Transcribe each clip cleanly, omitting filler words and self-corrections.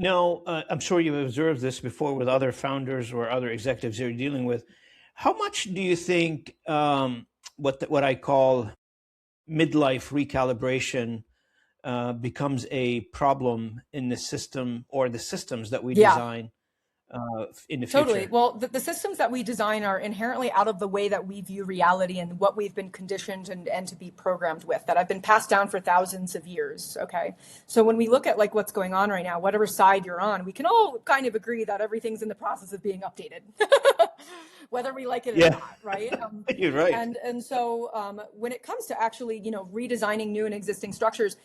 Now, I'm sure you've observed this before with other founders or other executives you're dealing with. How much do you think what I call midlife recalibration becomes a problem in the system or the systems that we Yeah. design in the Totally. future? Well, the systems that we design are inherently out of the way that we view reality and what we've been conditioned and to be programmed with, that have been passed down for thousands of years. Okay. So when we look at like what's going on right now, whatever side you're on, we can all kind of agree that everything's in the process of being updated, whether we like it or Yeah, not, right? you're right. And so when it comes to actually, redesigning new and existing structures,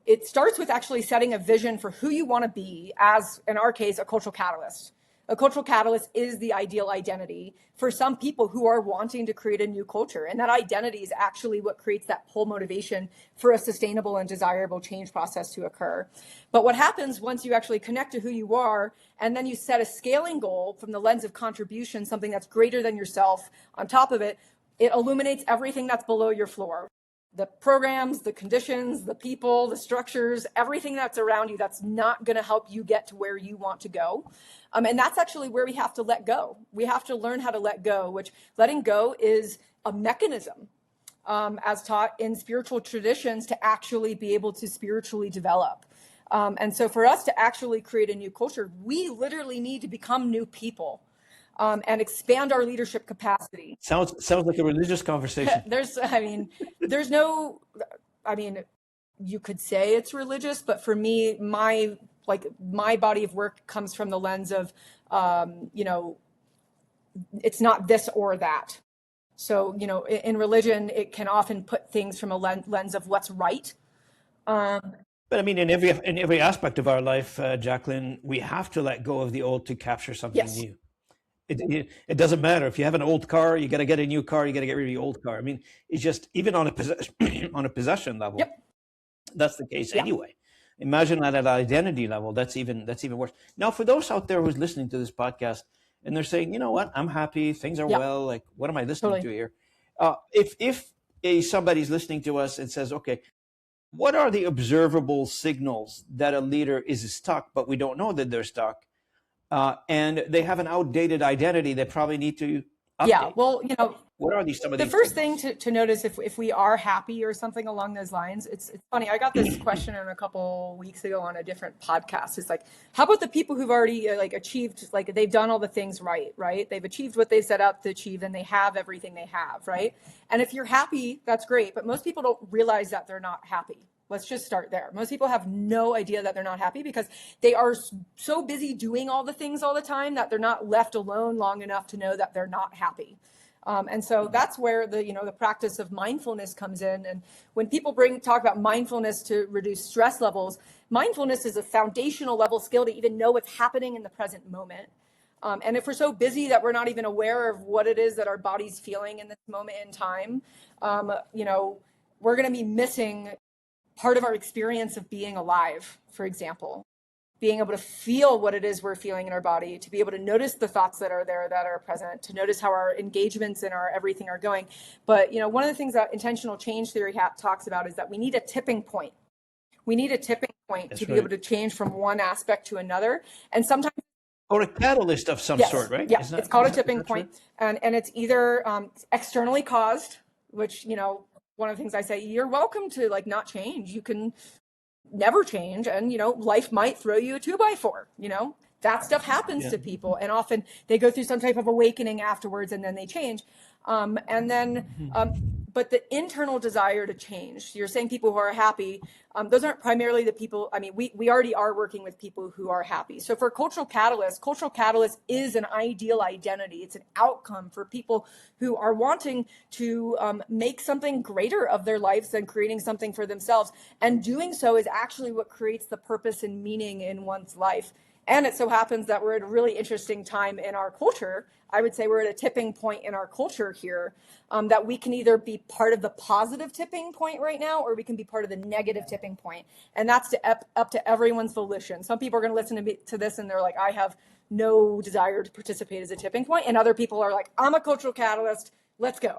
it starts with actually setting a vision for who you want to be as, in our case, a cultural catalyst. A cultural catalyst is the ideal identity for some people who are wanting to create a new culture. And that identity is actually what creates that pull motivation for a sustainable and desirable change process to occur. But what happens once you actually connect to who you are, and then you set a scaling goal from the lens of contribution, something that's greater than yourself on top of it, it illuminates everything that's below your floor. The programs, the conditions, the people, the structures, everything that's around you that's not going to help you get to where you want to go. And that's actually where we have to let go. We have to learn how to let go, which letting go is a mechanism, as taught in spiritual traditions, to actually be able to spiritually develop. And so for us to actually create a new culture, we literally need to become new people. And expand our leadership capacity. Sounds like a religious conversation. There's no, I mean, you could say it's religious, but for me, my body of work comes from the lens of, it's not this or that. So, in religion, it can often put things from a lens of what's right. But I mean, in every aspect of our life, Jacqueline, we have to let go of the old to capture something Yes. new. It doesn't matter if you have an old car, you got to get a new car, you got to get rid of the old car. I mean, it's just even on a possession level, Yep. that's the case Yeah. anyway. Imagine at an identity level, that's even worse. Now, for those out there who's listening to this podcast and they're saying, you know what, I'm happy, things are Yeah. well, like what am I listening Totally. to here? If somebody's listening to us and says, okay, what are the observable signals that a leader is stuck, but we don't know that they're stuck? And they have an outdated identity they probably need to update. Yeah. Well, what are some of the these first signals? thing to notice if we are happy or something along those lines, it's funny. I got this question a couple weeks ago on a different podcast. It's like, how about the people who've already achieved, like they've done all the things right? They've achieved what they set out to achieve and they have everything they have, right? And if you're happy, that's great. But most people don't realize that they're not happy. Let's just start there. Most people have no idea that they're not happy because they are so busy doing all the things all the time that they're not left alone long enough to know that they're not happy. And so that's where the practice of mindfulness comes in. And when people talk about mindfulness to reduce stress levels, mindfulness is a foundational level skill to even know what's happening in the present moment. And if we're so busy that we're not even aware of what it is that our body's feeling in this moment in time, we're going to be missing part of our experience of being alive, for example. Being able to feel what it is we're feeling in our body, to be able to notice the thoughts that are there, that are present, to notice how our engagements and our everything are going. But, one of the things that intentional change theory talks about is that we need a tipping point. We need a tipping point to be able to change from one aspect to another. And sometimes, or a catalyst of some sort, right? Yeah, it's called a tipping point. And it's either externally caused, which, one of the things I say, you're welcome to not change. You can never change, and life might throw you a 2x4. That stuff happens to people, and often they go through some type of awakening afterwards and then they change. But the internal desire to change, you're saying people who are happy, those aren't primarily the people. I mean, we already are working with people who are happy. So for cultural catalyst is an ideal identity. It's an outcome for people who are wanting to make something greater of their lives than creating something for themselves. And doing so is actually what creates the purpose and meaning in one's life. And it so happens that we're at a really interesting time in our culture. I would say we're at a tipping point in our culture here, that we can either be part of the positive tipping point right now, or we can be part of the negative tipping point. And that's up to everyone's volition. Some people are going to listen to this and they're like, I have no desire to participate as a tipping point. And other people are like, I'm a cultural catalyst. Let's go.